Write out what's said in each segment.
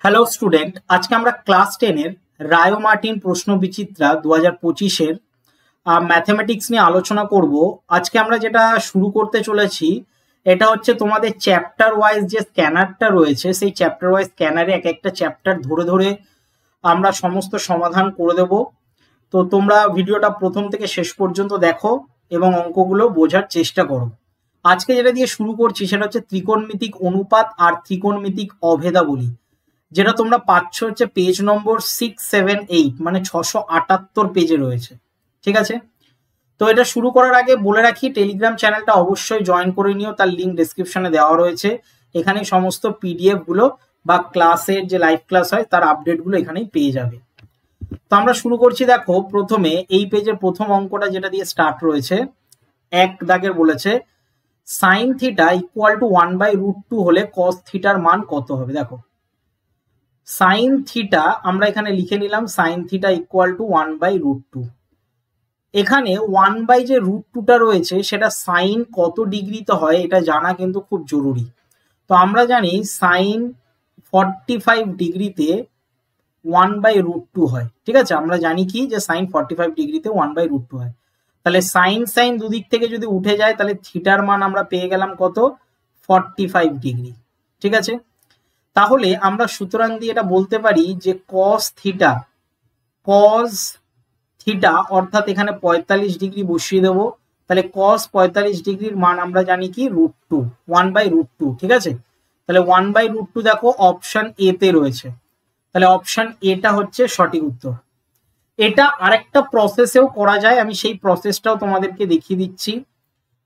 Hello student, আজকে আমরা class 10 এর রায়ো মার্টিন প্রশ্ন বিচিত্রা 2025 এর ম্যাথমেটিক্স নিয়ে আলোচনা করব। আজকে আমরা যেটা শুরু করতে চলেছি এটা হচ্ছে তোমাদের চ্যাপ্টার ওয়াইজ যে স্ক্যানারটা রয়েছে, সেই চ্যাপ্টার ওয়াইজ স্ক্যানারে এক একটা চ্যাপ্টার ধরে ধরে আমরা সমস্ত সমাধান করে দেব। তো তোমরা ভিডিওটা প্রথম থেকে শেষ পর্যন্ত দেখো এবং অঙ্কগুলো বোঝার চেষ্টা করো। আজকে যেটা দিয়ে শুরু করছি সেটা হচ্ছে ত্রিকোণমিতিক অনুপাত আর ত্রিকোণমিতিক অভেদাবলী, যেটা তোমরা পাচ্ছ হচ্ছে পেজ নম্বর 678, মানে 678 পেজে রয়েছে। ঠিক আছে, তো এটা শুরু করার আগে বলে রাখি টেলিগ্রাম চ্যানেলটা অবশ্যই জয়েন করে নিও, তার লিঙ্ক ডেসক্রিপশনে দেওয়া রয়েছে। এখানে সমস্ত পিডিএফ গুলো বা ক্লাসের যে লাইভ ক্লাস হয় তার আপডেট গুলো এখানেই পেয়ে যাবে। তো আমরা শুরু করছি। দেখো প্রথমে এই পেজের প্রথম অঙ্কটা যেটা দিয়ে স্টার্ট রয়েছে, এক দাগের বলেছে সাইন থিটা ইকুয়াল টু 1/√2 হলে কস থিটার মান কত হবে। দেখো সাইন থিটা আমরা এখানে লিখে নিলাম, সাইন থিটা ইকুয়াল টু 1/√2। এখানে 1 যে √2টা রয়েছে সেটা সাইন কত ডিগ্রিতে হয় এটা জানা কিন্তু খুব জরুরি। তো আমরা জানি সাইন 45 ডিগ্রিতে 1/√2 হয়। ঠিক আছে, আমরা জানি কি যে সাইন 45 ডিগ্রিতে 1/√2 হয়। তাহলে সাইন সাইন দুদিক থেকে যদি উঠে যায় তাহলে থিটার মান আমরা পেয়ে গেলাম কত, 45 ডিগ্রি। ঠিক আছে, তাহলে আমরা সুতরাং দিয়ে এটা বলতে পারি যে কস থিটা অর্থাৎ এখানে 45 ডিগ্রি বসিয়ে দেবো। তাহলে কস 45 ডিগ্রির মান আমরা জানি কি √2, 1/√2। ঠিক আছে, তাহলে 1/√2 দেখো অপশন এ তে রয়েছে, তাহলে অপশন এটা হচ্ছে সঠিক উত্তর। এটা আরেকটা প্রসেসেও করা যায়, আমি সেই প্রসেসটাও তোমাদেরকে দেখিয়ে দিচ্ছি।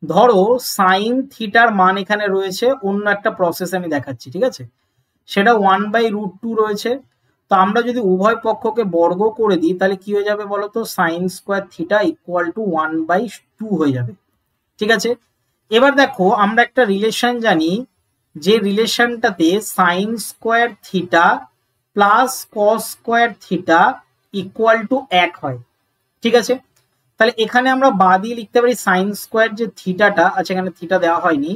ধরো সাইন থিটার মান এখানে রয়েছে, অন্য একটা প্রসেস আমি দেখাচ্ছি। ঠিক আছে, সেটা 1/√2 রয়েছে। তো আমরা যদি উভয় পক্ষকে বর্গ করে দিই তাহলে কি হয়ে যাবে বলতো, sign square theta equal two 1/2 হয়ে যাবে। ঠিক আছে, এবার দেখো আমরা একটা রিলেশন জানি, যে রিলেশনটাতে sine square theta plus cos square theta equal to 1 হয়। ঠিক আছে, তাহলে এখানে আমরা বাঁ দিয়ে লিখতে পারি সাইন স্কোয়ার যে থিটাটা আছে, এখানে থিটা দেওয়া হয়নি,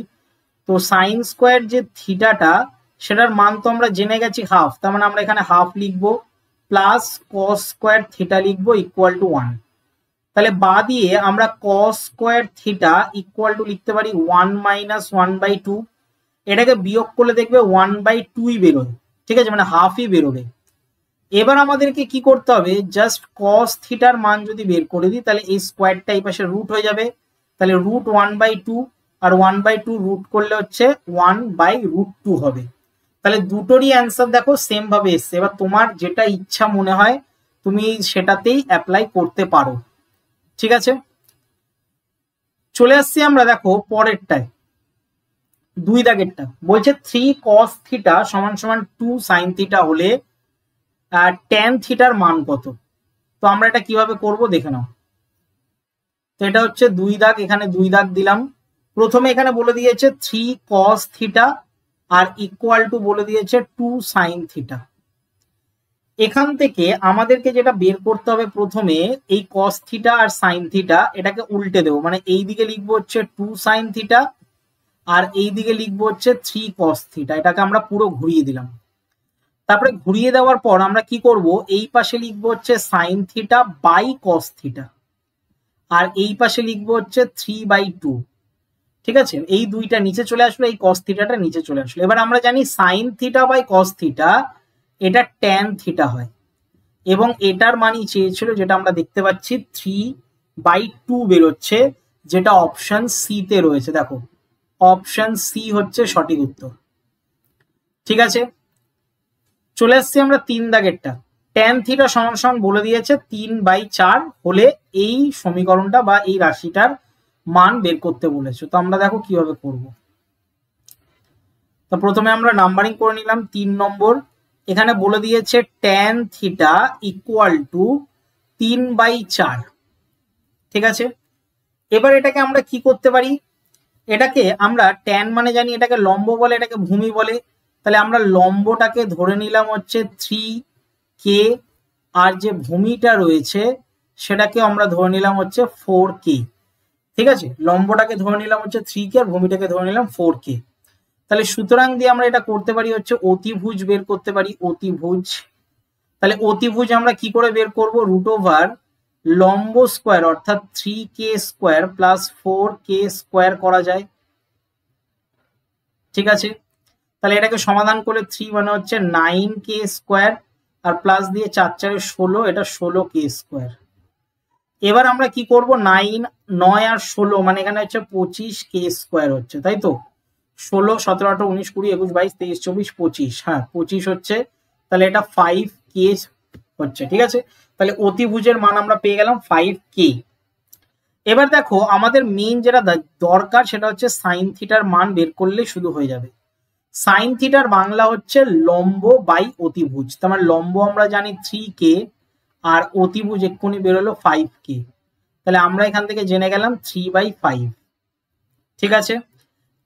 তো সাইন স্কোয়ার যে থিটাটা সেটার মান তো আমরা জেনে গেছি হাফ, তার মানে আমরা এখানে হাফ লিখবো, প্লাস কস স্কোয়ার থিটা লিখবো ইকুয়াল টু 1। তাহলে বা দিয়ে আমরা কস স্কোয়ার থিটা ইকুয়াল টু লিখতে পারি 1 - 1/2। এটাকে বিয়োগ করলে দেখবে 1/2ই বেরোয়। ঠিক আছে, মানে হাফই বেরোবে। এবার আমাদেরকে কি করতে হবে, জাস্ট কস থিটার মান যদি বের করে দিই তাহলে এই স্কোয়ারটা এই পাশে রুট হয়ে যাবে, তাহলে √1/2 আর 1/2 রুট করলে হচ্ছে 1/√2 হবে। তাহলে দুটোরই অ্যান্সার দেখো সেম ভাবে এসছে। এবার তোমার যেটা ইচ্ছা মনে হয় তুমি সেটাতেই অ্যাপ্লাই করতে পারো। ঠিক আছে, চলে আসছি আমরা দেখো পরেরটায়, 2 দাগেরটা বলছে 3 cos থিটা = 2 sin থিটা হলে tan থিটার মান কত। তো আমরা এটা কিভাবে করব দেখে নাও। তো এটা হচ্ছে 2 দাগ, এখানে 2 দাগ দিলাম। প্রথমে এখানে বলে দিয়েছে 3 cos থিটা আর ইকুয়াল টু বলে দিয়েছে 2 sin থিটা। এখান থেকে আমাদেরকে যেটা বের করতে হবে, প্রথমে এই cos থিটা আর sin থিটা এটাকে উল্টে দেবো, মানে এই দিকে লিখবো হচ্ছে 2 sin থিটা আর এই দিকে লিখবো হচ্ছে 3 cos থিটা। এটাকে আমরা পুরো ঘুরিয়ে দিলাম। তারপরে ঘুরিয়ে দেওয়ার পর আমরা কি করব, এই পাশে লিখবো হচ্ছে sin theta by cos theta আর এই পাশে লিখবো হচ্ছে 3/2। ঠিক আছে, এই দুইটা নিচে চলে আসলো, এই cos থিটাটা নিচে চলে আসলো। এবার আমরা জানি sin theta by cos theta এটা tan থিটা হয়, এবং এটার মানই চেয়েছিল যেটা আমরা দেখতে পাচ্ছি 3/2 বেরোচ্ছে, যেটা অপশন সি তে রয়েছে। দেখো অপশন সি হচ্ছে সঠিক উত্তর। ঠিক আছে, চলে আসছি আমরা 3 দাগেরটা। tan থিটা সমান বলে দিয়েছে 3/4 হলে এই সমীকরণটা বা এই রাশিটার মান বের করতে বলেছে। তো আমরা দেখো কিভাবে করব। তো প্রথমে আমরা নাম্বারিং করে নিলাম। 3 নম্বর এখানে বলে দিয়েছে tan থিটা ইকুয়াল টু 3/4। ঠিক আছে, এবার এটাকে আমরা কি করতে পারি, এটাকে আমরা tan মানে জানি এটাকে লম্ব বলে, এটাকে ভূমি বলে। তাহলে আমরা লম্বটাকে ধরে নিলাম হচ্ছে 3k আর যে ভূমিটা রয়েছে সেটাকে আমরা ধরে নিলাম হচ্ছে 4k। ঠিক আছে, লম্বটাকে ধরে নিলাম হচ্ছে 3k আর ভূমিটাকে ধরে নিলাম 4k। তাহলে সুতরাং দিয়ে আমরা এটা করতে পারি হচ্ছে অতিভুজ বের করতে পারি, অতিভুজ। তাহলে অতিভুজ আমরা কি করে বের করব, রুট ওভার লম্ব স্কোয়ার অর্থাৎ 3k square plus 4k square করা যায়, ঠিক আছে। তাহলে এটাকে সমাধান করলে 3 মানে হচ্ছে 9k স্কোয়ার আর প্লাস দিয়ে 4 4 16, এটা 16k স্কোয়ার। এবার আমরা কি করব, 9 9 আর 16 মানে এখানে হচ্ছে 25k স্কোয়ার হচ্ছে, তাই তো। 16 17 18 19 20 21 22 23 24 25, হ্যাঁ 25 হচ্ছে। তাহলে এটা 5k হচ্ছে, ঠিক আছে। তাহলে অতিভুজের মান আমরা পেয়ে গেলাম 5k। এবার দেখো আমাদের মেইন যেটা দরকার সেটা হচ্ছে সাইন থিটার মান বের করলে শুধু হয়ে যাবে। সাইন থিটার বাংলা হচ্ছে লম্ব বাই অতিভুজ। তার মানে লম্ব আমরা জানি 3k আর অতিভুজ এক্ষুনি বেরোলো 5k। তাহলে আমরা এখান থেকে জেনে গেলাম 3/5, ঠিক আছে।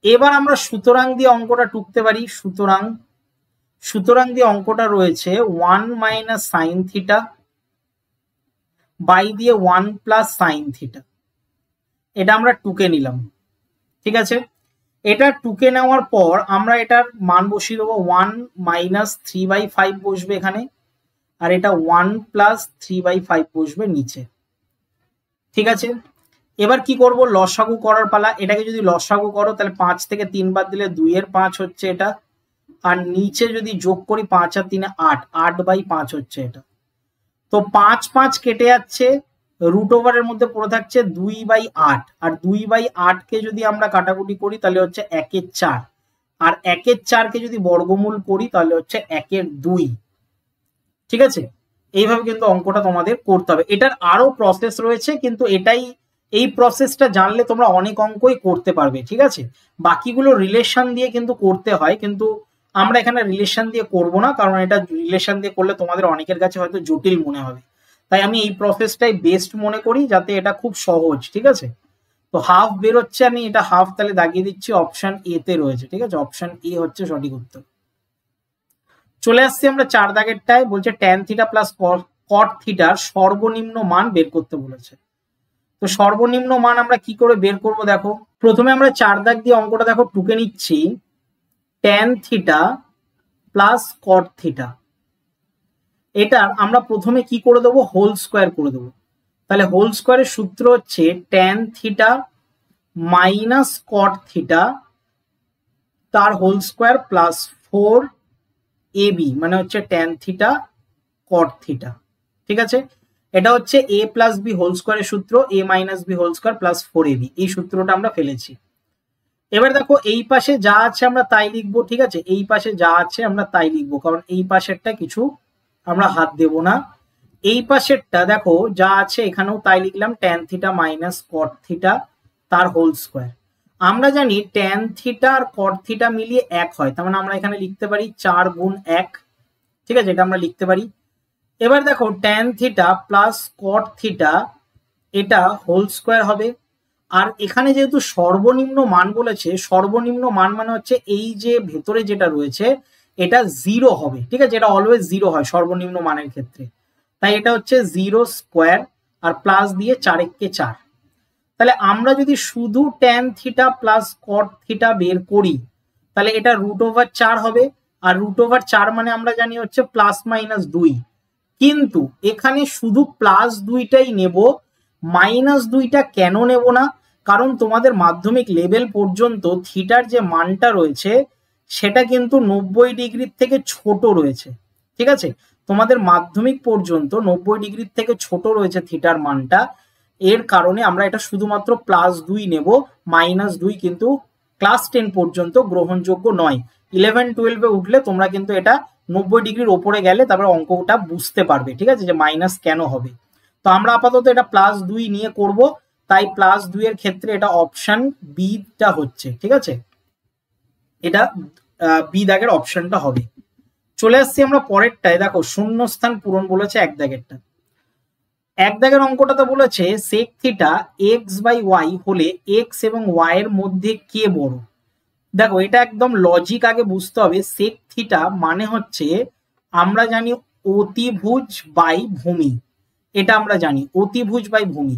এবার আমরা সুতরাং দিয়ে অঙ্কটা টুকতে পারি। সুতরাং দিয়ে অঙ্কটা রয়েছে 1 মাইনাস সাইন থিটা বাই দিয়ে 1 প্লাস সাইন থিটা, এটা আমরা টুকে নিলাম, ঠিক আছে। এটা টুকে নেওয়ার পর আমরা এটার মান বসিয়ে দেবো, 1 মাইনাস 3/5 বসবে এখানে, আর এটা 1 প্লাস 3/5 বসবে নিচে, ঠিক আছে। এবার কি করব, লসাগু করার পালা। এটাকে যদি লসাগু করো তাহলে 5 থেকে 3 বাদ দিলে 2 এর 5 হচ্ছে এটা, আর নিচে যদি যোগ করি 5 আর 3 8, 8/5 হচ্ছে এটা। তো 5 5 কেটে যাচ্ছে, রুট ওভারের মধ্যে পড়ে থাকছে 2/8, আর 2/8 কে যদি আমরা কাটাকুটি করি তাহলে হচ্ছে 1/4, আর 1/4 কে যদি বর্গমূল করি তাহলে হচ্ছে 1/2, ঠিক আছে। এইভাবে কিন্তু অঙ্কটা তোমাদের করতে হবে। এটার আরো প্রসেস রয়েছে, কিন্তু এই প্রসেসটা জানলে তোমরা অনেক অঙ্কই করতে পারবে, ঠিক আছে। বাকিগুলো রিলেশন দিয়ে কিন্তু করতে হয়, কিন্তু আমরা এখানে রিলেশন দিয়ে করব না, কারণ এটা রিলেশন দিয়ে করলে তোমাদের অনেকের কাছে হয়তো জটিল মনে হবে। তাই আমি এই প্রসেসটাই বেস্ট মনে করি, যাতে এটা খুব সহজ, ঠিক আছে। তো হাফ বেরোচ্ছে, আমি এটা হাফ তাহলে দাগিয়ে দিচ্ছি, অপশন এ তে রয়েছে, ঠিক আছে। অপশন এ হচ্ছে সঠিক উত্তর। চলে আসছি আমরা 4 দাগেরটায়, বলছে ট্যান থিটা প্লাস কট থিটার সর্বনিম্ন মান বের করতে বলেছে। তো সর্বনিম্ন মান আমরা কি করে বের করব, দেখো প্রথমে আমরা 4 দাগ দিয়ে অঙ্কটা দেখো টুকে নিচ্ছি। Tan theta plus cot theta, এটা আমরা প্রথমে কি করে দেবো, হোল স্কোয়ার করে দেবো। তাহলে হোল স্কোয়ারের সূত্র হচ্ছে tan theta minus cot theta তার হোল স্কোয়ার প্লাস 4ab, মানে হচ্ছে ট্যান থিটা কট থিটা, ঠিক আছে। এটা হচ্ছে a প্লাস বি হোল স্কোয়ারের সূত্র, a minus b whole square plus 4ab, এই সূত্রটা আমরা ফেলেছি। এবার দেখো এই পাশে যা আছে আমরা তাই লিখবো, ঠিক আছে। এই পাশে যা আছে আমরা তাই লিখবো, কারণ এই পাশেরটা কিছু আমরা হাত দেব না। এই পাশেরটা দেখো যা আছে এখানেও তাই লিখলাম, tan theta minus cot theta তার হোল স্কোয়ার। আমরা জানি ট্যান থিটা আর কট থিটা মিলিয়ে 1 হয়, তার মানে আমরা এখানে লিখতে পারি 4 গুণ 1, ঠিক আছে, এটা আমরা লিখতে পারি। এবার দেখো tan theta plus cot theta এটা হোল স্কোয়ার হবে, আর এখানে যেহেতু সর্বনিম্ন মান বলেছে, সর্বনিম্ন মান মানে হচ্ছে এই যে ভেতরে যেটা রয়েছে এটা 0 হবে, ঠিক আছে। এটা অলওয়েজ 0 হয় সর্বনিম্ন মানের ক্ষেত্রে, তাই এটা হচ্ছে 0 স্কোয়ার আর প্লাস দিয়ে 4 × 4। তাহলে আমরা যদি শুধু tan theta plus cot theta বের করি তাহলে এটা রুট ওভার 4 হবে, আর রুট ওভার 4 মানে আমরা জানি হচ্ছে প্লাস মাইনাস 2, কিন্তু এখানে শুধু প্লাস 2টাই নেব, মাইনাস 2টা কেন নেব না, কারণ তোমাদের মাধ্যমিক লেভেল পর্যন্ত থিটার যে মানটা রয়েছে সেটা কিন্তু 90 ডিগ্রির থেকে ছোট রয়েছে, ঠিক আছে। তোমাদের মাধ্যমিক পর্যন্ত 90 ডিগ্রির থেকে ছোট রয়েছে থিটার মানটা, এর কারণে আমরা এটা শুধুমাত্র প্লাস 2 নেব, মাইনাস 2 কিন্তু ক্লাস 10 পর্যন্ত গ্রহণযোগ্য নয়। 11-12-এ উঠলে তোমরা কিন্তু এটা 90 ডিগ্রির ওপরে গেলে তারপরে অঙ্কটা বুঝতে পারবে, ঠিক আছে, যে মাইনাস কেন হবে। তো আমরা আপাতত এটা প্লাস 2 নিয়ে করব, তাই প্লাস 2 এর ক্ষেত্রে এটা অপশন বিটা হচ্ছে, ঠিক আছে। এটা বি দাগের অপশনটা হবে। চলে আসছি আমরা পরেরটায়, দেখো শূন্যস্থান পূরণ বলেছে 1 দাগেরটা। 1 দাগের অঙ্কটাতে বলেছে সেক থিটা x/y হলে x এবং y এর মধ্যে কে বড়। দেখো এটা একদম লজিক আগে বুঝতে হবে। সেক থিটা মানে হচ্ছে আমরা জানি অতিভুজ বাই ভূমি, এটা আমরা জানি অতিভুজ বাই ভূমি।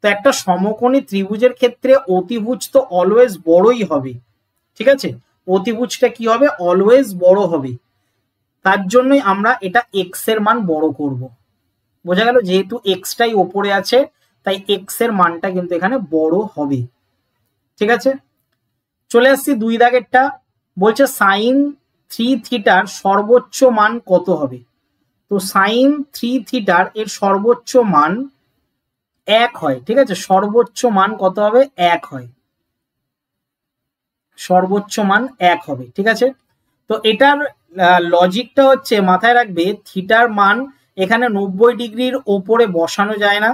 তো একটা সমকোণী ত্রিভুজের ক্ষেত্রে অতিভুজ তো অলওয়েজ বড়ই হবে, ঠিক আছে। অতিভুজটা কি হবে, অলওয়েজ বড় হবে, তার জন্যই আমরা এটা এক্স এর মান বড় করব। বোঝা গেল, যেহেতু এক্সটাই ওপরে আছে তাই এক্স এর মানটা কিন্তু এখানে বড় হবে। ঠিক আছে, চলে আসছি 2 দাগেরটা, বলছে সাইন 3 থিটার সর্বোচ্চ মান কত হবে। তো সাইন 3 থিটার এর সর্বোচ্চ মান 1 হয়। ঠিক আছে, সর্বোচ্চ মান কত হবে, 1 হয়, সর্বোচ্চ মান 1 হবে। ঠিক আছে, তো এটার লজিকটা হচ্ছে, মাথায় রাখবে থিটার মান এখানে 90 ডিগ্রির ওপরে বসানো যায় না।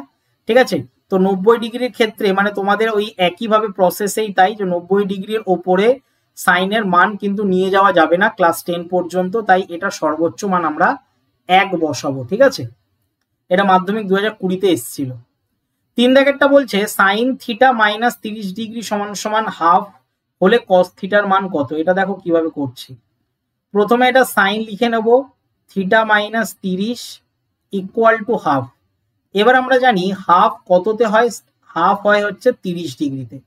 ঠিক আছে, তো 90 ডিগ্রির ক্ষেত্রে মানে তোমাদের ওই একইভাবে প্রসেসেই তাই, যে 90 ডিগ্রির ওপরে সাইনের মান কিন্তু নিয়ে যাওয়া যাবে না ক্লাস 10 পর্যন্ত, তাই এটা সর্বোচ্চ মান আমরা 1 বসাবো। ঠিক আছে, এটা মাধ্যমিক 2020-তে এসেছিল। 3 দাগেরটা বলছে সাইন থিটা মাইনাস 30 ডিগ্রি সমান সমান হাফ হলে কস থিটার মান কত। এটা দেখো কিভাবে করছি। প্রথমে এটা সাইন লিখে নেব, theta minus 30 equal to half. এবার আমরা জানি হাফ কততে হয়, হাফ হয় হচ্ছে 30 ডিগ্রিতে।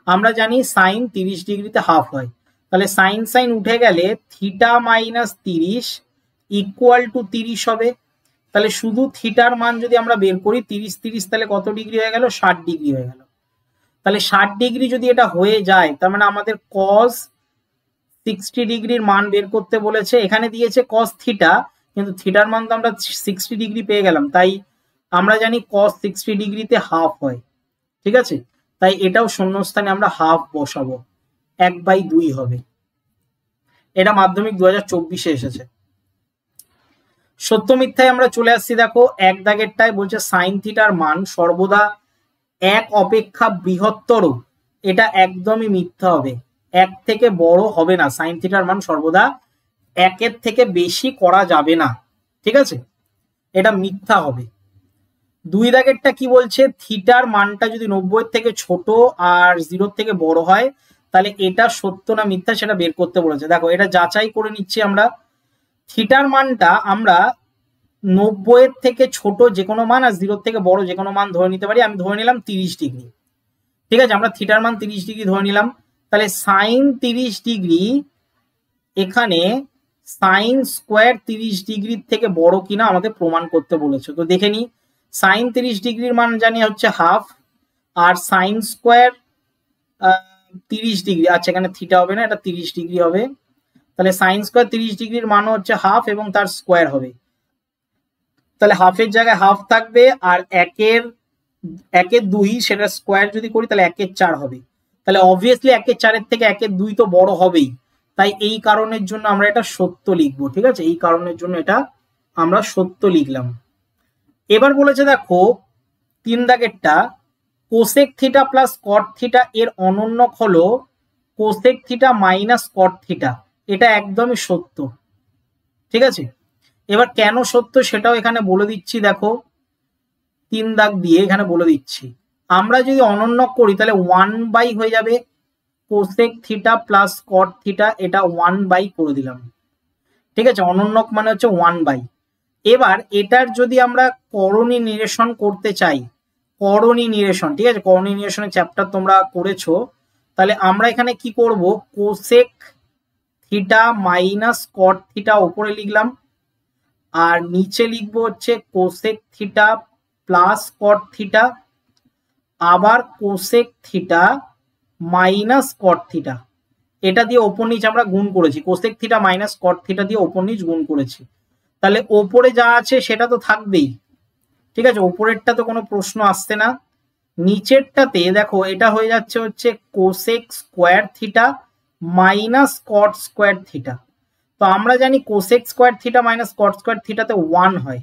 আমরা জানি সাইন 30 ডিগ্রিতে হাফ হয়, তাহলে সাইন সাইন উঠে গেলে থিটা মাইনাস 30 ইকুয়াল টু 30 হবে। তাহলে শুধু থিটার মান যদি আমরা বের করি 30 30, তাহলে কত ডিগ্রি হয়ে গেল, 60 ডিগ্রি হয়ে গেল। তাহলে 60 ডিগ্রি যদি এটা হয়ে যায়, তার মানে আমাদের কস 60 ডিগ্রির মান বের করতে বলেছে। এখানে দিয়েছে কস থিটা, কিন্তু থিটার মান তো আমরা 60 ডিগ্রি পেয়ে গেলাম, তাই আমরা জানি কস 60 ডিগ্রিতে হাফ হয়। ঠিক আছে, তাই এটাও শূন্যস্থানে আমরা হাফ বসাবো, 1/2 হবে। এটা মাধ্যমিক 2024-এ এসেছে। সত্য মিথ্যায় আমরা চলে আসছি। দেখো 1 দাগেরটায় বলছে সাইন থিটার মান সর্বদা 1 অপেক্ষা বৃহত্তর। এটা একদমই মিথ্যা হবে, 1 থেকে বড় হবে না। সাইন থিটার মান সর্বদা 1 এর থেকে বেশি করা যাবে না। ঠিক আছে, এটা মিথ্যা হবে। 2 দাগেরটা কি বলছে, থিটার মানটা যদি 90 থেকে ছোট আর 0 থেকে বড় হয়, তাহলে এটা সত্য না মিথ্যা সেটা বের করতে বলেছে। দেখো এটা যাচাই করে নিচ্ছি আমরা। থিটার মানটা আমরা 90 এর থেকে ছোট যে কোনো মান আর 0 থেকে বড় যে কোনো মান ধরে নিতে পারি। আমি ধরে নিলাম 30 ডিগ্রি। ঠিক আছে, আমরা থিটার মান 30 ডিগ্রি ধরে নিলাম। তাহলে সাইন 30 ডিগ্রি এখানে সাইন স্কোয়ার 30 ডিগ্রির থেকে বড় কিনা আমাদের প্রমাণ করতে বলেছে। তো দেখে নি, সাইন 30 ডিগ্রির মান জানি হচ্ছে হাফ, আর সাইন স্কোয়ার 30 ডিগ্রি, আচ্ছা এখানে থিটা হবে না, এটা 30 ডিগ্রি হবে। তাহলে সাইন স্কোয়ার 30 ডিগ্রির মান হচ্ছে হাফ এবং তার স্কোয়ার হবে। তাহলে হাফের জায়গায় হাফ থাকবে, আর 1 2 সেটা স্কোয়ার যদি করি তাহলে 1 4 হবে। তাহলে অবভিয়াসলি 1 4 থেকে 1 2 তো বড় হবেই, তাই এই কারণের জন্য আমরা এটা সত্য লিখবো। ঠিক আছে, এই কারণের জন্য এটা আমরা সত্য লিখলাম। এবার বলেছে দেখো 3 দাগেরটা, cosec theta plus cot theta এর অনন্যক হলো cosec theta minus cot theta. এটা একদমই সত্য। ঠিক আছে, এবার কেন সত্য সেটাও এখানে বলে দিচ্ছি। দেখো 3 দাগ দিয়ে এখানে বলে দিচ্ছি, আমরা যদি অনন্যক করি তাহলে 1/, হয়ে যাবে cosec theta plus cot theta, এটা 1/, করে দিলাম। ঠিক আছে, অনন্যক মানে হচ্ছে 1/। এবার এটার যদি আমরা করণী নিরসন করতে চাই, করণী নিরসন, ঠিক আছে, করণী নিরসনের চ্যাপ্টার তোমরা করেছো, তাহলে আমরা এখানে কি করব, cosec theta minus cot theta উপরে লিখলাম, আর নিচে লিখবো হচ্ছে cosec theta plus cot theta, আবার cosec theta minus cot theta. এটা দিয়ে ওপর নিচ আমরা গুণ করেছি, cosec theta minus cot theta দিয়ে ওপর নিচ গুণ করেছি। তাহলে ওপরে যা আছে সেটা তো থাকবেই। ঠিক আছে, ওপরেরটা তো কোনো প্রশ্ন আসছে না। নিচেরটাতে দেখো এটা হয়ে যাচ্ছে হচ্ছে cosec square theta minus cot square theta. তো আমরা জানি cosec square theta minus cot square থিটাতে 1 হয়,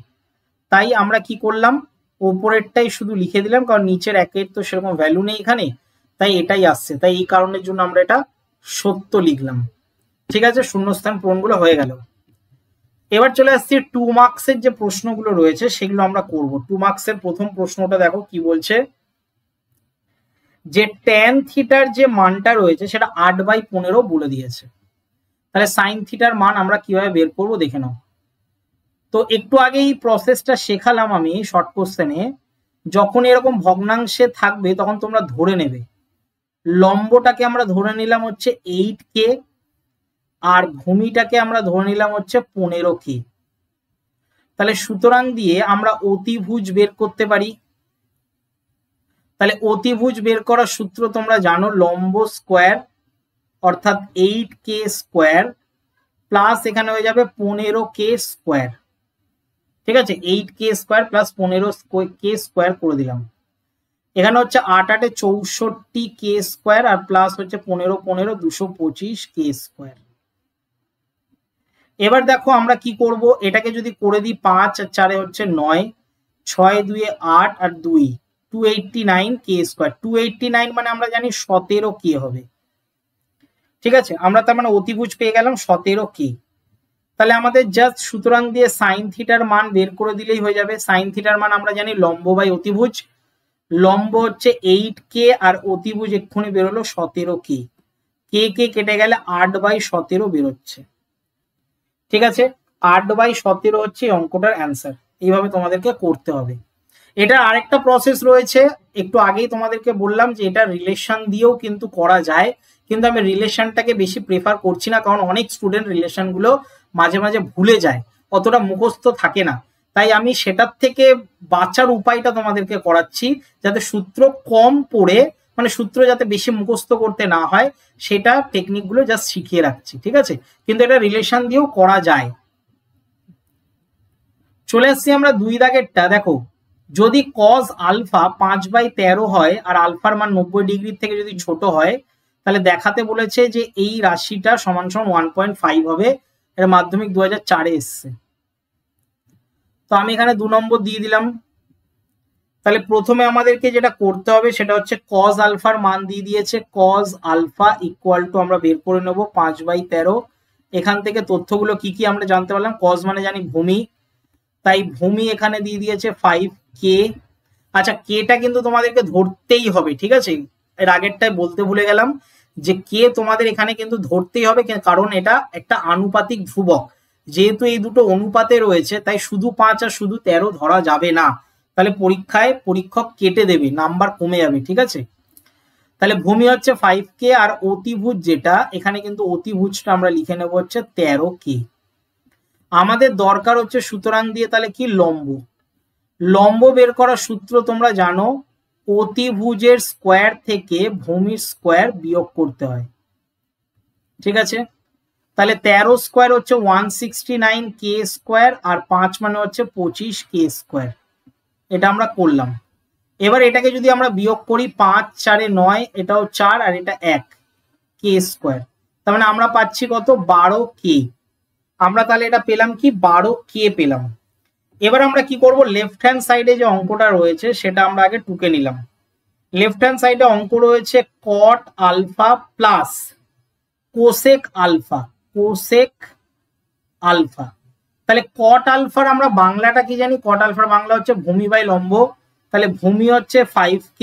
তাই আমরা কি করলাম, ওপরেরটাই শুধু লিখে দিলাম, কারণ নিচের 1 তো সেরকম ভ্যালু নেই এখানে, তাই এটাই আসছে। তাই এই কারণের জন্য আমরা এটা সত্য লিখলাম। ঠিক আছে, শূন্যস্থান পূরণগুলো হয়ে গেল। এবার চলে আসছি 2 মার্কসের যে প্রশ্নগুলো রয়েছে সেগুলো আমরা করব। 2 মার্কসের প্রথম প্রশ্নটা দেখো কি বলছে, যে ট্যান থিটার যে মানটা রয়েছে সেটা 8/15 বলে দিয়েছে। তাহলে সাইন থিটার মান আমরা কিভাবে বের করব দেখে নাও। তো একটু আগে এই প্রসেসটা শেখালাম আমি শর্ট কোশ্চেনে। যখন এরকম ভগ্নাংশে থাকবে তখন তোমরা ধরে নেবে, লম্বটাকে আমরা ধরে নিলাম হচ্ছে 8K, আর ভূমিটাকে আমরা ধরে নিলাম হচ্ছে 15K। তাহলে সুতরাং দিয়ে আমরা অতিভুজ বের করতে পারি। তাহলে অতিভুজ বের করার সূত্র তোমরা জানো, লম্ব স্কোয়ার অর্থাৎ 8K স্কোয়ার প্লাস এখানে হয়ে যাবে 15K স্কোয়ার। ঠিক আছে, 8K square plus 15K square করে দিলাম। এখানে হচ্ছে 8 8 64K স্কোয়ার আর প্লাস হচ্ছে 15 15 225K স্কোয়ার। এবার দেখো আমরা কি করব, এটাকে যদি করে দিই 5 আর 4 হচ্ছে 9, 6 2 8 আর 2 289K স্কোয়ার। 289 মানে আমরা জানি 17K হবে। ঠিক আছে, আমরা তার মানে অতিভুজ পেয়ে গেলাম 17K। তাহলে আমাদের জাস্ট সুতরাং দিয়ে সাইন থিটার মান বের করে দিলেই হয়ে যাবে। সাইন থিটার মান আমরা জানি লম্ব বাই অতিভুজ। লম্ব হচ্ছে 8K আর অতিভুজ এক্ষুনি বেরোলো 17K। কে কে কেটে গেলে 8/17 বেরোচ্ছে। ঠিক আছে, 8/17 হচ্ছে অঙ্কটার অ্যান্সার। এইভাবে তোমাদেরকে করতে হবে। এটা আরেকটা প্রসেস রয়েছে, একটু আগেই তোমাদেরকে বললাম যে এটা রিলেশন দিয়েও কিন্তু করা যায়, কিন্তু আমি রিলেশনটাকে বেশি প্রেফার করছি না, কারণ অনেক স্টুডেন্ট রিলেশনগুলো মাঝে মাঝে ভুলে যায়, অতটা মুখস্থ থাকে না। তাই আমি সেটার থেকে বাঁচার উপায়টা তোমাদেরকে করাচ্ছি, যাতে সূত্র কম পড়ে, মানে সূত্র যাতে বেশি মুখস্থ করতে না হয়, সেটা টেকনিকগুলো জাস্ট শিখিয়ে রাখছি। ঠিক আছে, কিন্তু এটা রিলেশন দিয়েও করা যায়। চলে আসছি আমরা 2 দাগেরটা। দেখো, যদি cos আলফা 5/13 হয় আর আলফার মান 90 ডিগ্রি থেকে যদি ছোট হয়, তাহলে দেখাতে বলেছে যে এই রাশিটা সমান সমান 1.5 হবে। এর মাধ্যমিক 2004-এ এসছে। তো আমি এখানে 2 নম্বর দিয়ে দিলাম। তাহলে প্রথমে আমাদেরকে যেটা করতে হবে সেটা হচ্ছে cos আলফার মান দিয়ে দিয়েছে, cos আলফা ইকুয়াল টু আমরা বের করে নেব 5/13। এখান থেকে তথ্যগুলো কি কি আমরা জানতে পারলাম। cos মানে জানি ভূমি, তাই ভূমি এখানে দিয়ে দিয়েছে 5K। আচ্ছা, কেটা কিন্তু তোমাদেরকে ধরতেই হবে। ঠিক আছে, এর আগেরটাই বলতে ভুলে গেলাম যে কে তোমাদের এখানে কিন্তু ধরতেই হবে, কারণ এটা একটা আনুপাতিক ধ্রুবক। যেহেতু এই দুটো অনুপাতে রয়েছে, তাই শুধু 5 আর শুধু 13 ধরা যাবে না, তাহলে পরীক্ষায় পরীক্ষক কেটে দেবে, নাম্বার কমে যাবে। ঠিক আছে, তাহলে ভূমি হচ্ছে 5K আর অতিভুজ যেটা, এখানে কিন্তু অতিভুজটা আমরা লিখে নেব হচ্ছে 13K। আমাদের দরকার হচ্ছে সুতরাং দিয়ে তাহলে কি লম্ব। লম্ব বের করার সূত্র তোমরা জানো, অতিভুজের স্কোয়ার থেকে ভূমির স্কোয়ার বিয়োগ করতে হয়। ঠিক আছে, তাহলে 13 স্কোয়ার হচ্ছে 169K স্কোয়ার আর 5 মানে হচ্ছে 25K স্কোয়ার। এটা আমরা করলাম। এবার এটাকে যদি আমরা বিয়োগ করি, 5 4 9, এটাও 4 আর এটা 1K স্কোয়ার, তার মানে আমরা পাচ্ছি কত, 12K। আমরা তাহলে এটা পেলাম কি, 12K পেলাম। এবার আমরা কি করব, লেফট হ্যান্ড সাইডে যে অঙ্কটা রয়েছে সেটা আমরা আগে টুকে নিলাম। লেফট হ্যান্ড সাইডে অঙ্ক রয়েছে cot alpha plus cosec alpha, cosec alpha. তাহলে cot আলফার আমরা বাংলাটা কি জানি, cot আলফার বাংলা হচ্ছে ভূমি বাই লম্ব। তাহলে ভূমি হচ্ছে 5K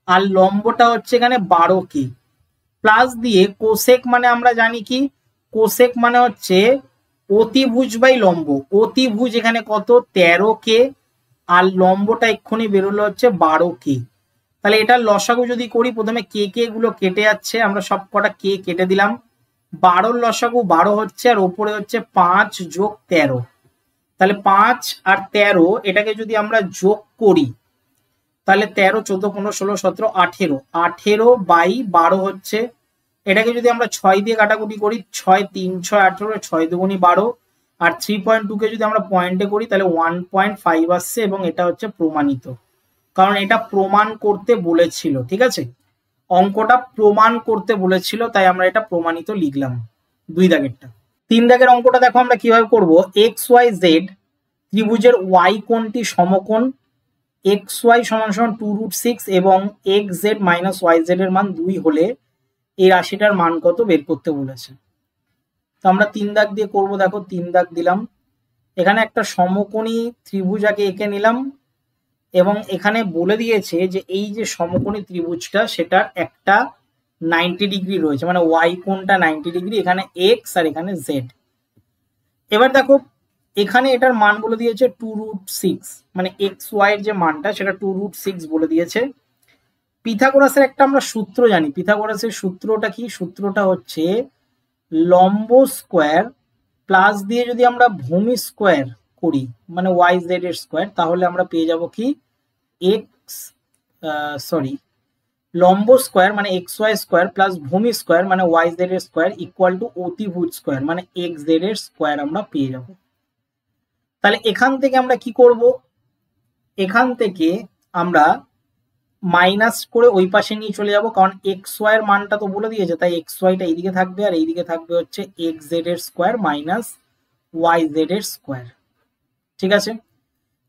আর লম্বটা হচ্ছে এখানে 12K, প্লাস দিয়ে কোসেক মানে আমরা জানি কি, কোসেক মানে হচ্ছে অতিভুজ বাই লম্ব। অতিভুজ এখানে কত, 13K আর লম্বটা এক্ষুনি বেরোলো হচ্ছে 12K। তাহলে এটার লসাগু যদি করি, প্রথমে কে কে গুলো কেটে যাচ্ছে, আমরা সব কটা কে কেটে দিলাম। 12 লসাগু 12 হচ্ছে আর ওপরে হচ্ছে 5 যোগ 13। তাহলে 5 আর 13 এটাকে যদি আমরা যোগ করি, তাহলে 13 14 15 16 17 18, 18/12 হচ্ছে। এটাকে যদি আমরা 6 দিয়ে কাটাকুটি করি, 6 3 6 18, 6 দুগুণী 12 আর 3.2 কে যদি আমরা পয়েন্টে করি তাহলে 1.5 আসছে, এবং এটা হচ্ছে প্রমাণিত, কারণ এটা প্রমাণ করতে বলেছিল। ঠিক আছে, অঙ্কটা প্রমাণ করতে বলেছিল, তাই আমরা এটা প্রমাণিত লিখলাম 2 দাগেরটা। 3 দাগের অঙ্কটা দেখো আমরা কিভাবে করব। XYZ ত্রিভুজের y কোণটি সমকোণ, XY সমান সমান 2√6 এবং XZ মাইনাস YZ এর মান 2 হলে এই রাশিটার মান কত বের করতে বলেছে। তো আমরা 3 দাগ দিয়ে করব। দেখো 3 দাগ দিলাম, এখানে একটা সমকোণী ত্রিভুজ আগে এঁকে নিলাম, এবং এখানে বলে দিয়েছে যে এই যে সমকোণী ত্রিভুজটা সেটার একটা 90 ডিগ্রি রয়েছে, মানে y কোণটা 90 ডিগ্রি, এখানে x আর এখানে z। এবার দেখো এখানে এটার মান বলে দিয়েছে 2√6, মানে xy এর যে মানটা সেটা 2√6 বলে দিয়েছে। পিথাগোরাসের একটা আমরা সূত্র জানি, পিথাগোরাসের সূত্রটা কি, সূত্রটা হচ্ছে লম্ব স্কোয়ার প্লাস দিয়ে যদি আমরা ভূমি স্কোয়ার করি মানে ওয়াই জেড এর স্কোয়ার, তাহলে আমরা পেয়ে যাব কি এক্স লম্ব স্কোয়ার মানে এক্স ওয়াই স্কোয়ার প্লাস ভূমি স্কোয়ার মানে ওয়াই জেড এর স্কোয়ার ইকুয়াল টু অতিভুজ স্কোয়ার মানে এক্স জেড এর স্কোয়ার আমরা পেয়ে যাব। তাহলে এখান থেকে আমরা কি করব, এখান থেকে আমরা মাইনাস করে ওই পাশে নিয়ে চলে যাব, কারণ এক্স ওয়াই এর মানটা তো বলে দিয়েছে, তাই এক্স ওয়াইটা এইদিকে থাকবে আর এইদিকে থাকবে হচ্ছে এক্স জেড এর স্কোয়ার মাইনাস ওয়াই জেড এর স্কোয়ার। ঠিক আছে,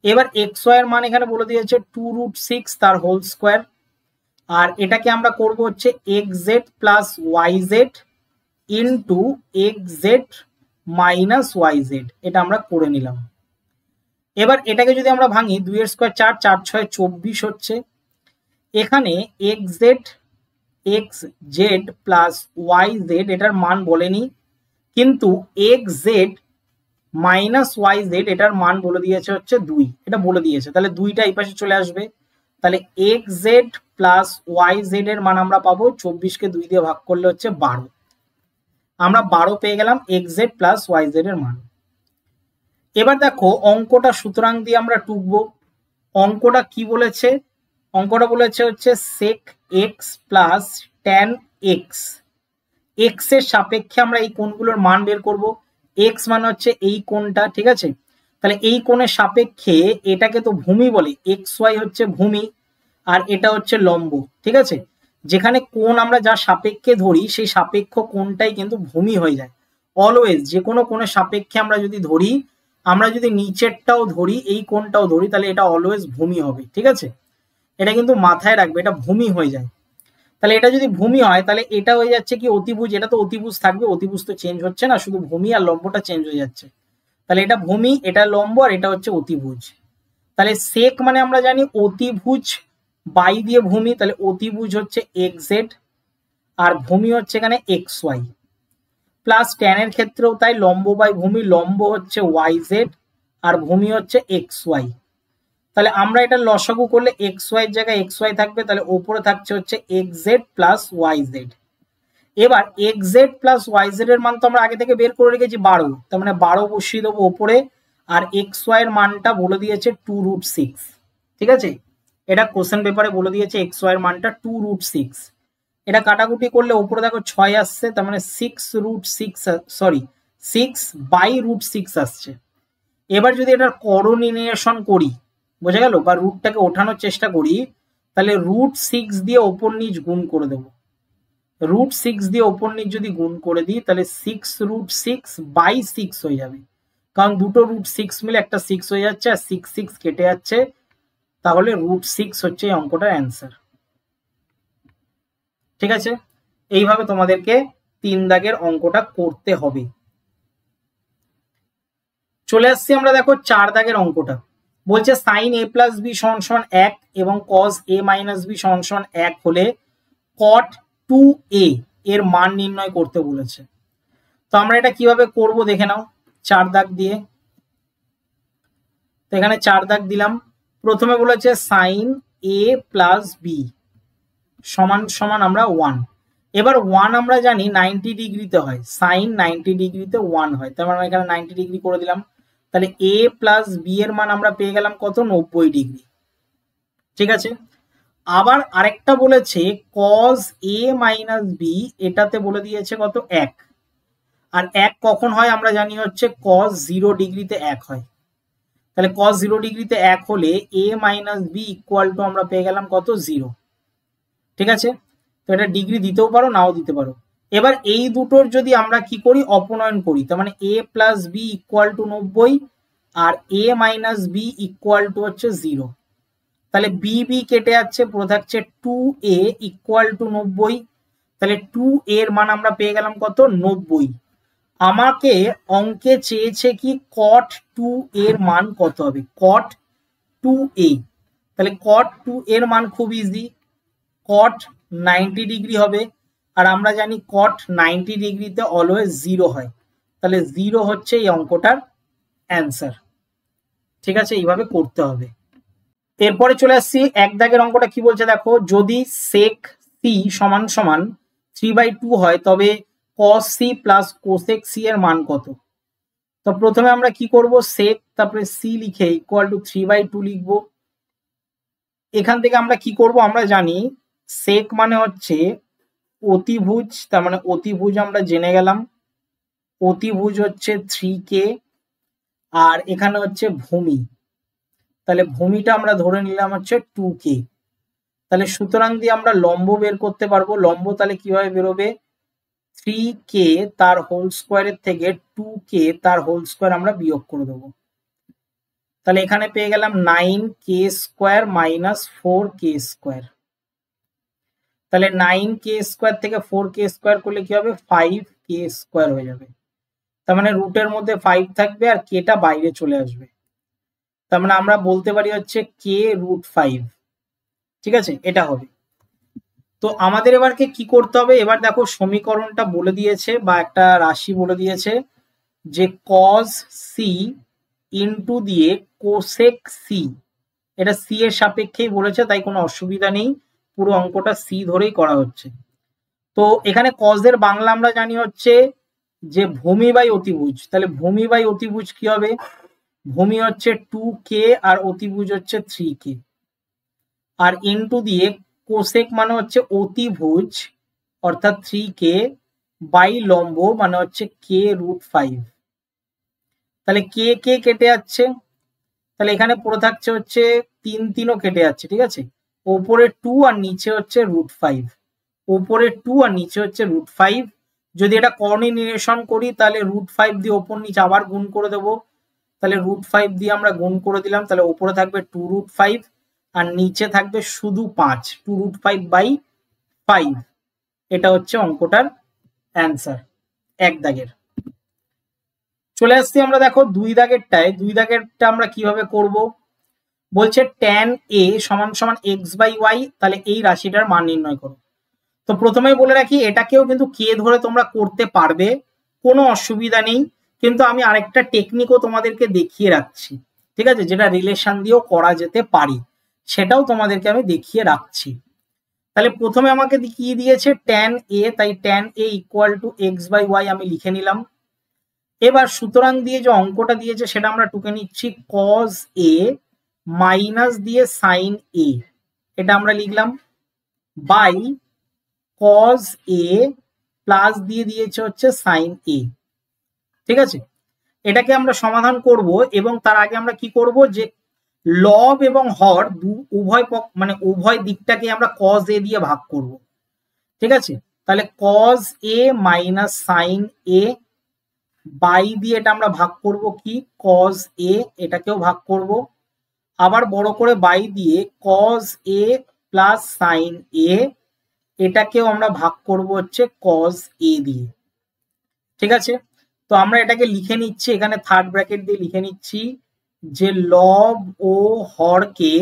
এবার এক্স ওয়াই এর মান এখানে বলে দিয়েছে 2√6 তার হোল স্কোয়ার, আর এটাকে আমরা করব হচ্ছে x Z plus Y z into x z minus y z, এটা আমরা করে নিলাম। এবার এটাকে যদি আমরা ভাঙি 2 এর স্কোয়ার 4, 4 6 24 হচ্ছে। এখানে x Z plus Y z এটার মান বলেনি, কিন্তু x z minus y z এটার মান বলে দিয়েছে হচ্ছে 2, এটা বলে দিয়েছে, তাহলে 2টা এই পাশে চলে আসবে। তাহলে x Z plus Y Z এর মান আমরা পাবো 24কে 2 দিয়ে ভাগ করলে হচ্ছে 12, আমরা 12 পেয়ে গেলাম x Z plus Y Z এর মান। এবার দেখো অঙ্কটা সুতরাং দিয়ে আমরা টুকবো। অঙ্কটা কি বলেছে, অঙ্কটা বলেছে হচ্ছে sec x plus tan x, x এর সাপেক্ষে আমরা এই কোণগুলোর মান বের করব। এক্স মানে হচ্ছে এই কোণটা, ঠিক আছে, তাহলে এই কোণের সাপেক্ষে এটাকে তো ভূমি বলে, এক্স ওয়াই হচ্ছে ভূমি আর এটা হচ্ছে লম্ব। ঠিক আছে, যেখানে কোণ আমরা যা সাপেক্ষে ধরি সেই সাপেক্ষ কোণটাই কিন্তু ভূমি হয়ে যায় অলওয়েজ। যে কোনো কোণের সাপেক্ষে আমরা যদি ধরি, আমরা যদি নিচেরটাও ধরি এই কোণটাও ধরি, তাহলে এটা অলওয়েজ ভূমি হবে। ঠিক আছে, এটা কিন্তু মাথায় রাখবে, এটা ভূমি হয়ে যায়। তাহলে এটা যদি ভূমি হয় তাহলে এটা হয়ে যাচ্ছে কি অতিভুজ, এটা তো অতিভুজ থাকবে, অতিভুজ তো চেঞ্জ হচ্ছে না, শুধু ভূমি আর লম্বটা চেঞ্জ হয়ে যাচ্ছে। তাহলে এটা ভূমি, এটা লম্ব আর এটা হচ্ছে অতিভুজ। তাহলে সেক মানে আমরা জানি অতিভুজ বাই দিয়ে ভূমি, তাহলে অতিভুজ হচ্ছে এক্স জেড আর ভূমি হচ্ছে এখানে এক্স ওয়াই, প্লাস ট্যানের ক্ষেত্রেও তাই, লম্ব বাই ভূমি, লম্ব হচ্ছে ওয়াই জেড আর ভূমি হচ্ছে এক্স ওয়াই। তাহলে আমরা এটা লসাগু করলে এক্স ওয়াই এর জায়গায় এক্স ওয়াই থাকবে, তাহলে ওপরে থাকছে হচ্ছে x Z plus Y Z. এবার X Z plus Y Z এর মান তো আমরা আগে থেকে বের করে রেখেছি 12, তার মানে 12 বসিয়ে দেবো ওপরে, আর এক্স ওয়াই এর মানটা বলে দিয়েছে 2√6। ঠিক আছে, এটা কোশ্চেন পেপারে বলে দিয়েছে এক্স ওয়াই এর মানটা 2√6। এটা কাটাকুটি করলে ওপরে দেখো 6 আসছে, তার মানে 6/√6 আসছে। এবার যদি এটার করোনিনেশন করি, বোঝা গেল, বা রুটটাকে ওঠানোর চেষ্টা করি, তাহলে √6 দিয়ে ওপর নিচ গুণ করে দেবো। √6 দিয়ে ওপর নিচ যদি গুণ করে দিই তাহলে 6√6/6 হয়ে যাবে, কারণ দুটো √6 মিলে একটা 6 হয়ে যাচ্ছে আর 6 কেটে যাচ্ছে, তাহলে √6 হচ্ছে এই অঙ্কটার অ্যান্সার। ঠিক আছে, এইভাবে তোমাদেরকে 3 দাগের অঙ্কটা করতে হবে। চলে আসছি আমরা দেখো 4 দাগের অঙ্কটা। বলছে sin a প্লাস বি সমান 1 এবং cos a মাইনাস বি সমান 1 হলে cot 2a এর মান নির্ণয় করতে বলেছে। তো আমরা এটা কিভাবে করব দেখে নাও 4 দাগ দিয়ে। তো এখানে 4 দাগ দিলাম। প্রথমে বলেছে sin a প্লাস বি সমান আমরা 1। এবার 1 আমরা জানি 90 ডিগ্রিতে হয়, sin 90 ডিগ্রিতে 1 হয়, তার মানে এখানে 90 ডিগ্রি করে দিলাম। তাহলে a প্লাস বি এর মান আমরা পেয়ে গেলাম কত, 90 ডিগ্রি। ঠিক আছে, আবার আরেকটা বলেছে cos a মাইনাস বি, এটাতে বলে দিয়েছে কত, 1। আর 1 কখন হয় আমরা জানি হচ্ছে cos 0 ডিগ্রিতে 1 হয়। তাহলে cos 0 ডিগ্রিতে 1 হলে a minus b equal to আমরা পেয়ে গেলাম কত, 0। ঠিক আছে, তো এটা ডিগ্রি দিতেও পারো নাও দিতে পারো। এবার এই দুটোর যদি আমরা কি করি, অপনয়ন করি, তার মানে a plus b equal to 90 আর a minus b equal to হচ্ছে 0। তাহলে বি বি কেটে যাচ্ছে, পুরো থাকছে 2a ইকুয়াল টু 90। তাহলে 2a এর মান আমরা পেয়ে গেলাম কত, 90। আমাকে অঙ্কে চেয়েছে কি cot 2a এর মান কত হবে, cot 2a। তাহলে cot 2 এর মান খুব ইজি, cot 90 ডিগ্রি হবে, আর আমরা জানি cot 90 ডিগ্রিতে অলওয়েজ 0 হয়, তাহলে 0 হচ্ছে এই অঙ্কটার অ্যান্সার। ঠিক আছে, এইভাবে করতে হবে। এরপরে চলে আসছি 1 দাগের অঙ্কটা কি বলছে দেখো, যদি sec c সমান 3/2 হয় তবে cos c plus cosec c এর মান কত? তো প্রথমে আমরা কি করব, sec তারপরে c লিখে ইকুয়াল টু 3/2 লিখব। এখান থেকে আমরা কি করব, আমরা জানি sec মানে হচ্ছে অতিভুজ, তার মানে অতিভুজ আমরা জেনে গেলাম, অতিভুজ হচ্ছে 3k, আর এখানে হচ্ছে ভূমি, তাহলে ভূমিটা আমরা ধরে নিলাম হচ্ছে 2k। তাহলে সুতরাং দিয়ে আমরা লম্ব বের করতে পারবো। লম্ব তাহলে কিভাবে বেরোবে, 3k তার হোল স্কোয়ারের থেকে 2k তার হোল স্কোয়ার আমরা বিয়োগ করে দেবো। তাহলে এখানে পেয়ে গেলাম 9k square minus 4k square. তাহলে 9k স্কোয়ার থেকে 4k স্কোয়ার করলে কি হবে, 5k স্কোয়ার হয়ে যাবে। তার মানে রুটের মধ্যে 5 থাকবে আর কেটা বাইরে চলে আসবে। তার মানে আমরা বলতে পারি হচ্ছে k√5। ঠিক আছে, এটা হবে। তো আমাদের এবারকে কি করতে হবে, এবার দেখো সমীকরণটা বলে দিয়েছে বা একটা রাশি বলে দিয়েছে যে cos c ইন্টু দিয়ে কোসেক c, এটা c এর সাপেক্ষেই বলেছে, তাই কোনো অসুবিধা নেই, পুরো অঙ্কটা c ধরেই করা হচ্ছে। তো এখানে cos এর বাংলা আমরা জানি হচ্ছে যে ভূমি বাই অতিভুজ। তাহলে ভূমি বাই অতিভুজ কি হবে, ভূমি হচ্ছে 2k আর অতিভুজ হচ্ছে 3k, আর ইন্টু দিয়ে কোসেক মানে হচ্ছে অতিভুজ অর্থাৎ 3k বাই লম্ব মানে হচ্ছে k√5। তাহলে কে কে কেটে যাচ্ছে, তাহলে এখানে পড়ে থাকছে হচ্ছে 3 কেটে যাচ্ছে। ঠিক আছে, ওপরে 2 আর নিচে হচ্ছে √5, ওপরে 2 আর নিচে হচ্ছে √5। যদি এটা কোঅর্ডিনেশন করি তাহলে √5 দিয়ে ওপর নিচে আবার গুণ করে দেবো। তাহলে √5 দিয়ে আমরা গুণ করে দিলাম, তাহলে ওপরে থাকবে 2√5 আর নিচে থাকবে শুধু 5, 2√5/5। এটা হচ্ছে অঙ্কটার অ্যান্সার এক দাগের। চলে আসছি আমরা দেখো দুই দাগেরটায়। দুই দাগেরটা আমরা কিভাবে করব, বলছে tan a সমান সমান x/y, তাহলে এই রাশিটার মান নির্ণয় করো। তো প্রথমেই বলে রাখি এটাকেও কিন্তু কে ধরে তোমরা করতে পারবে, কোনো অসুবিধা নেই, কিন্তু আমি আরেকটা টেকনিকও তোমাদেরকে দেখিয়ে রাখছি। ঠিক আছে, যেটা রিলেশন দিয়েও করা যেতে পারে, সেটাও তোমাদেরকে আমি দেখিয়ে রাখছি। তাহলে প্রথমে আমাকে কি দিয়েছে, tan a, তাই tan a equal to x/y আমি লিখে নিলাম। এবার সুতরাং দিয়ে যে অঙ্কটা দিয়েছে সেটা আমরা টুকে নিচ্ছি, cos a মাইনাস দিয়ে sin a, এটা আমরা লিখলাম, বাই cos a প্লাস দিয়ে দিয়েছে হচ্ছে sin a। ঠিক আছে, এটাকে আমরা সমাধান করব এবং তার আগে আমরা কি করব, যে লব এবং হর উভয় মানে উভয় দিকটাকে আমরা cos a দিয়ে ভাগ করব। ঠিক আছে, তাহলে cos a minus sin a by দিয়ে এটা আমরা ভাগ করব কি cos a, এটাকেও ভাগ করব, আবার বড় করে বাই দিয়ে cos a plus sin a, এটাকেও আমরা ভাগ করব হচ্ছে cos a দিয়ে। ঠিক আছে, তো আমরা এটাকে লিখে নিচ্ছি, এখানে থার্ড ব্র্যাকেট দিয়ে লিখে নিচ্ছি যে লব ও হরকে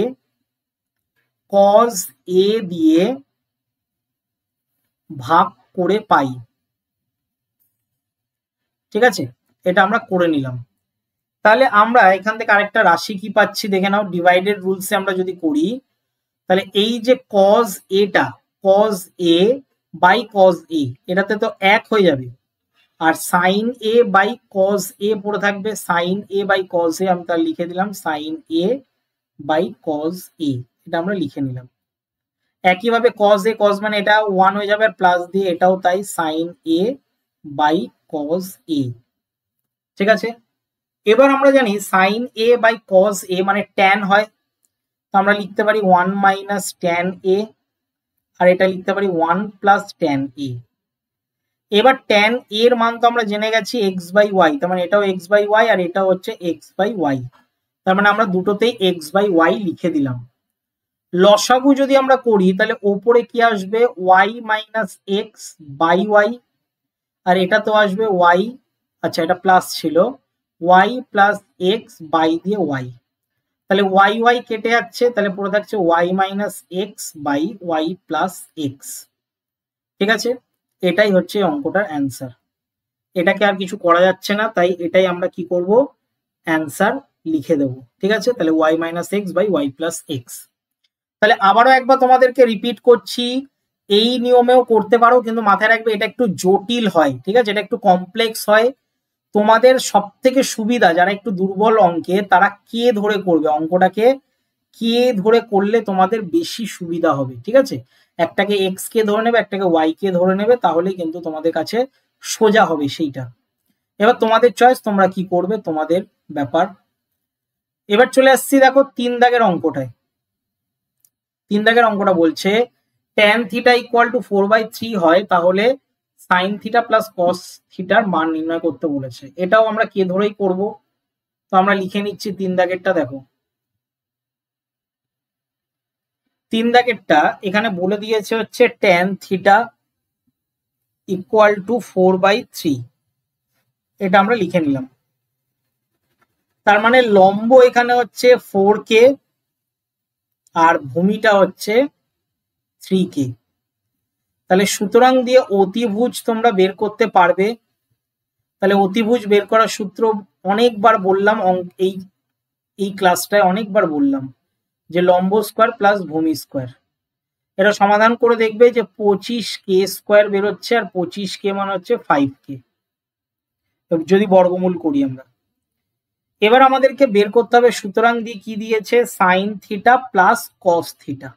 cos a দিয়ে ভাগ করে পাই। ঠিক আছে, এটা আমরা করে নিলাম। তাহলে আমরা এখান থেকে আরেকটা রাশি কি পাচ্ছি দেখে নাও, ডিভাইডেড রুলসে আমরা যদি করি তাহলে এই যে cos a-টা cos a by cos a, এটাতে তো 1 হয়ে যাবে, আর sin a by cos a পড়ে থাকবে, sin a by cos a আমি তাহলে লিখে দিলাম sin a by cos a, এটা আমরা লিখে নিলাম। একইভাবে cos a cos মানে এটা 1 হয়ে যাবে, আর প্লাস দিয়ে এটাও তাই sin a by cos a। ঠিক আছে, এবার আমরা জানি sin a by cos a মানে tan হয়, তো আমরা লিখতে পারি 1 মাইনাস tan a, আর এটা লিখতে পারি 1 প্লাস tan a। এবার tan a এর মান তো আমরা জেনে গেছি x/y, তার মানে এটাও x/y আর এটাও হচ্ছে x/y, তার মানে আমরা দুটোতেই x/y লিখে দিলাম। লসাগু যদি আমরা করি তাহলে ওপরে কি আসবে y minus x by y, আর এটা তো আসবে y, আচ্ছা এটা প্লাস ছিল, y প্লাস x বাই দিয়ে y, তাহলে y y কেটে যাচ্ছে, তাহলে পড়ে থাকছে y minus x by y plus x। ঠিক আছে, এটাই হচ্ছে অঙ্কটার অ্যান্সার, এটাকে আর কিছু করা যাচ্ছে না, তাই এটাই আমরা কি করব, অ্যান্সার লিখে দেব। ঠিক আছে, তাহলে y minus x by y plus x। তাহলে আবারও একবার তোমাদেরকে রিপিট করছি, এই নিয়মেও করতে পারো, কিন্তু মাথায় রাখবে এটা একটু জটিল হয়, ঠিক আছে, এটা একটু কমপ্লেক্স হয়। তোমাদের সব থেকে সুবিধা যারা একটু দুর্বল অঙ্কে তারা কে ধরে করবে অঙ্কটাকে, কে ধরে করলে তোমাদের বেশি সুবিধা হবে, ঠিক আছে। একটাকে এক্স কে ধরে নেবে, একটাকে ওয়াই কে ধরে নেবে, তাহলে কিন্তু তোমাদের কাছে সোজা হবে সেইটা। এবার তোমাদের চয়েস, তোমরা কি করবে, তোমাদের ব্যাপার। এবার চলে আসছি দেখো 3 দাগের অঙ্কটায়। 3 দাগের অঙ্কটা বলছে tan থিটা ইকুয়াল টু 4/3 হয়, তাহলে সাইন থিটা প্লাস কস থিটার মান নির্ণয় করতে বলেছে। এটাও আমরা কে ধরেই করব, তো আমরা লিখে নিচ্ছি 3 দাগেরটা। দেখো 3 দাগেরটা এখানে বলে দিয়েছে হচ্ছে tan থিটা ইকুয়াল টু 4/3, এটা আমরা লিখে নিলাম। তার মানে লম্ব এখানে হচ্ছে 4k আর ভূমিটা হচ্ছে 3k। তাহলে সুতরাং দিয়ে অতিভুজ তোমরা বের করতে পারবে। তাহলে অতিভুজ বের করার সূত্র অনেকবার বললাম, এই ক্লাসটায় অনেকবার বললাম যে লম্ব স্কোয়ার প্লাস ভূমি স্কোয়ার। এটা সমাধান করে দেখবে যে 25k স্কোয়ার বেরোচ্ছে, আর 25k মানে হচ্ছে 5k যদি বর্গমূল করি আমরা। এবার আমাদেরকে বের করতে হবে, সুতরাং দিয়ে কি দিয়েছে, sine theta plus cos theta.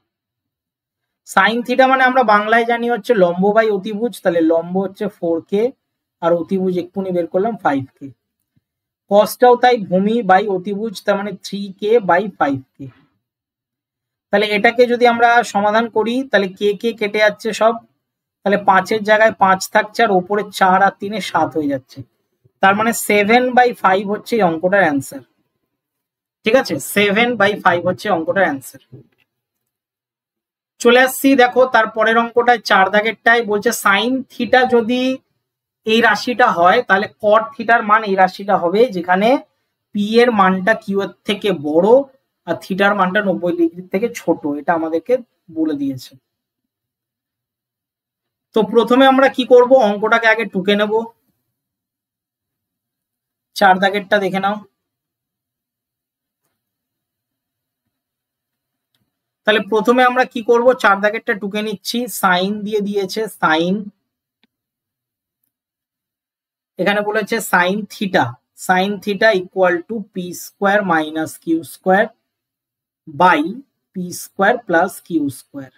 Sine theta মানে আমরা বাংলায় জানি হচ্ছে লম্ব বাই অতিভুজ, তাহলে লম্ব হচ্ছে 4k আর অতিভুজ এক্ষুনি বের করলাম 5k। কসটাও তাই ভূমি বাই অতিভুজ, তার মানে 3k বাই 5k। তাহলে এটাকে যদি আমরা সমাধান করি তাহলে কে কে কেটে যাচ্ছে সব, তাহলে 5-এর জায়গায় 5 থাকছে, আর ওপরে 4 আর 3 7 হয়ে যাচ্ছে। তার মানে 7/5 হচ্ছে এই অঙ্কটার অ্যান্সার, ঠিক আছে, 7/5 হচ্ছে অঙ্কটার অ্যান্সার। চলে আসছি দেখো তারপরের অঙ্কটায় 4 দাগেরটাই বলছে সাইন থিটা যদি এই রাশিটা হয়, তাহলে কট থিটার মান এই রাশিটা হবে, যেখানে পি এর মানটা কিউ এর থেকে বড় আর থিটার মানটা 90 ডিগ্রি থেকে ছোট, এটা আমাদেরকে বলে দিয়েছে। তো প্রথমে আমরা কি করব, অঙ্কটাকে আগে টুকে নেব। 4 দাগেরটা দেখে নাও। তাহলে প্রথমে আমরা কি করব, 4 দাগেরটা টুকে নিচ্ছি। সাইন দিয়ে দিয়েছে, সাইন, এখানে বলেছে sine theta equal to p square minus q square by p square plus q square.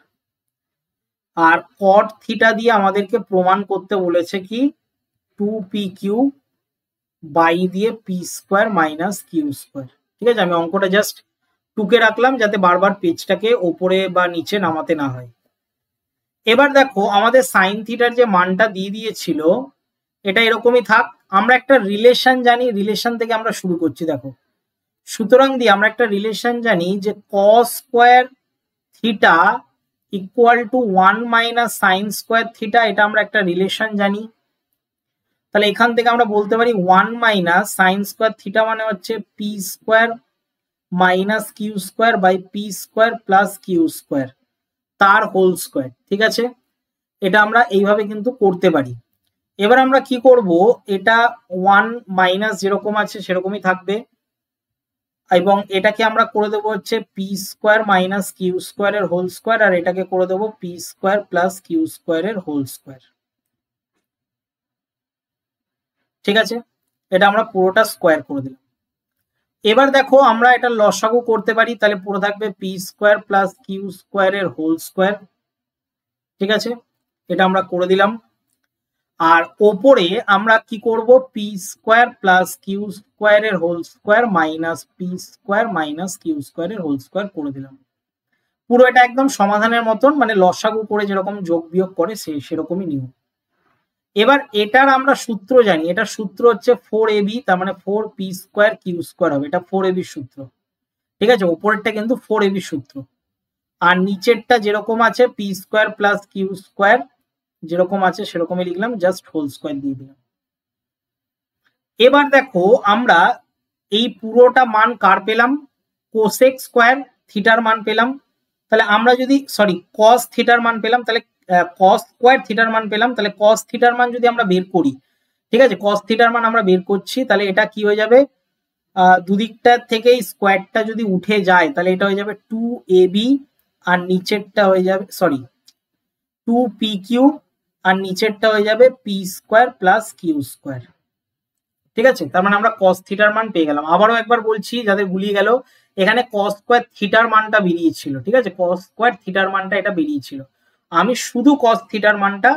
আর কট থিটা দিয়ে আমাদেরকে প্রমাণ করতে বলেছে কি 2pq বাই দিয়ে p square minus q square. ঠিক আছে, আমি অঙ্কটা জাস্ট টুকে রাখলাম যাতে বারবার পেজটাকে ওপরে বা নিচে নামাতে না হয়। এবার দেখো আমাদের সাইন থিটার যে মানটা দিয়ে দিয়েছিল এটা এরকমই থাক। আমরা একটা রিলেশন জানি, রিলেশন থেকে আমরা শুরু করছি। দেখো সুতরাং দিয়ে আমরা একটা রিলেশন জানি যে কস square theta equal to 1 minus sine square theta, এটা আমরা একটা রিলেশন জানি। তাহলে এখান থেকে আমরা বলতে পারি 1 মাইনাস সাইন স্কোয়ার থিটা মানে হচ্ছে p square minus q square by p square plus q square তার হোল স্কোয়ার। ঠিক আছে, এটা আমরা এইভাবে কিন্তু করতে পারি। এবার আমরা কি করব, এটা 1 মাইনাস যেরকম আছে সেরকমই থাকবে, এবং এটাকে আমরা করে দেবো হচ্ছে পি স্কোয়ার মাইনাস কিউ স্কোয়ারের হোল স্কোয়ার, আর এটাকে করে দেবো পি স্কোয়ার প্লাস কিউ স্কোয়ারের হোল স্কোয়ার। ঠিক আছে, এটা আমরা পুরোটা স্কোয়ার করে দিলাম। এবার দেখো আমরা এটা লসাগু করতে পারি, তাহলে পুরো থাকবে পি স্কোয়ার প্লাস কিউ স্কোয়ারের হোল স্কোয়ার। ঠিক আছে, এটা আমরা করে দিলাম। আর ওপরে আমরা কি করব, পি স্কোয়ার প্লাস কিউ স্কোয়ারের whole square minus p square minus q স্কোয়ারের হোল স্কোয়ার করে দিলাম। পুরো এটা একদম সমাধানের মতন, মানে লসাগু করে যেরকম যোগ বিয়োগ করে সেরকমই নিয়ম। এবার এটার আমরা সূত্র জানি, এটা সূত্র হচ্ছে 4ab, তার মানে 4p স্কোয়ার কিউ স্কোয়ার হবে, এটা 4ab সূত্র। ঠিক আছে, উপরেরটা কিন্তু 4ab সূত্র, আর নিচেরটা যেরকম আছে p square plus q square যেরকম আছে সেরকমই লিখলাম, জাস্ট হোল স্কোয়ার দিয়ে দিলাম। এবার দেখো আমরা এই পুরোটা মান কার পেলাম, কোসেক স্কোয়ার থিটার মান পেলাম। তাহলে আমরা যদি কস থিটার মান পেলাম, তাহলে কস স্কোয়ার থিটার মান পেলাম, তাহলে কস থিটার মান যদি আমরা বের করি, ঠিক আছে, কস থিটার মান আমরা বের করছি, তাহলে এটা কি হয়ে যাবে, দুদিকটা থেকে স্কোয়ারটা যদি উঠে যায় তাহলে এটা হয়ে যাবে 2ab, আর নিচেরটা হয়ে যাবে 2pq আর নিচেরটা হয়ে যাবে p² প্লাস q²। ঠিক আছে, তার মানে আমরা cos থিটার মান পেয়ে গেলাম। আবারও একবার বলছি যাদের গুলিয়ে গেল, এখানে cos² থিটার মানটা বেরিয়েছিল। ঠিক আছে, cos² থিটার মানটা এটা বেরিয়েছিল, আমি শুধু cos থিটার মানটা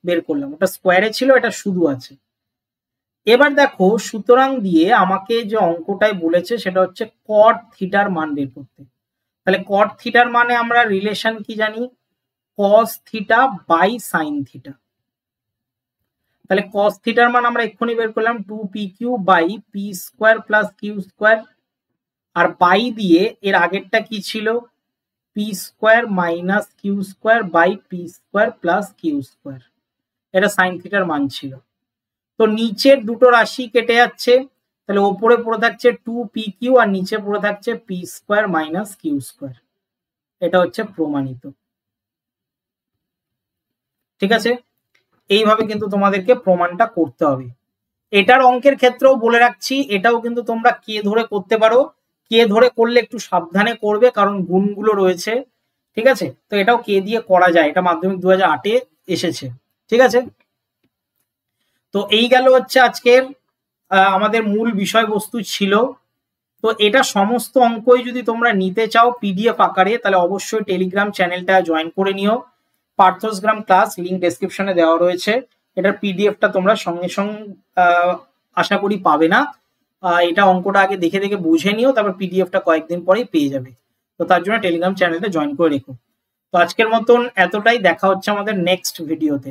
বের করলাম, ওটা স্কোয়ারে ছিল, এটা শুধু আছে। এবার দেখো সুতরাং দিয়ে আমাকে যে অঙ্কটায় বলেছে সেটা হচ্ছে cot থিটার মান বের করতে। তাহলে cot থিটার মানে আমরা রিলেশন কি জানি, cos theta by sine theta. তাহলে cos থিটার মান আমরা এক্ষুনি বের করলাম 2pq by p² plus q², R by দিয়ে এর আগেরটা কি ছিল, p² minus q² by p² plus q², এটা সাইন থিটার মান ছিল। তো নিচের দুটো রাশি কেটে যাচ্ছে, তাহলে ওপরে পড়ে থাকছে 2pq আর নিচে পড়ে থাকছে p² মাইনাস q², এটা হচ্ছে প্রমাণিত। ঠিক আছে, এইভাবে কিন্তু তোমাদেরকে প্রমাণটা করতে হবে। এটার অঙ্কের ক্ষেত্রেও বলে রাখছি, এটাও কিন্তু তোমরা কে ধরে করতে পারো, কে ধরে করলে একটু সাবধানে করবে কারণ গুণগুলো রয়েছে। ঠিক আছে, তো এটাও কে দিয়ে করা যায়, এটা মাধ্যমিক 2008-এ এসেছে। ঠিক আছে, তো এই গেল হচ্ছে আজকের আমাদের মূল বিষয়বস্তু ছিল। তো এটা সমস্ত অঙ্কই যদি তোমরা নিতে চাও পিডিএফ আকারে, তাহলে অবশ্যই টেলিগ্রাম চ্যানেলটা জয়েন করে নিও। পার্থসগ্রাম ক্লাস লিঙ্ক ডেসক্রিপশনে দেওয়া রয়েছে, এটার পিডিএফটা তোমরা সঙ্গে সঙ্গে আশা করি পাবে না, এটা অঙ্কটা আগে দেখে দেখে বুঝে নিও, তারপর পিডিএফটা কয়েকদিন পরেই পেয়ে যাবে। তো তার জন্য টেলিগ্রাম চ্যানেলটা জয়েন করে রেখো। তো আজকের মতন এতটাই, দেখা হচ্ছে আমাদের নেক্সট ভিডিওতে।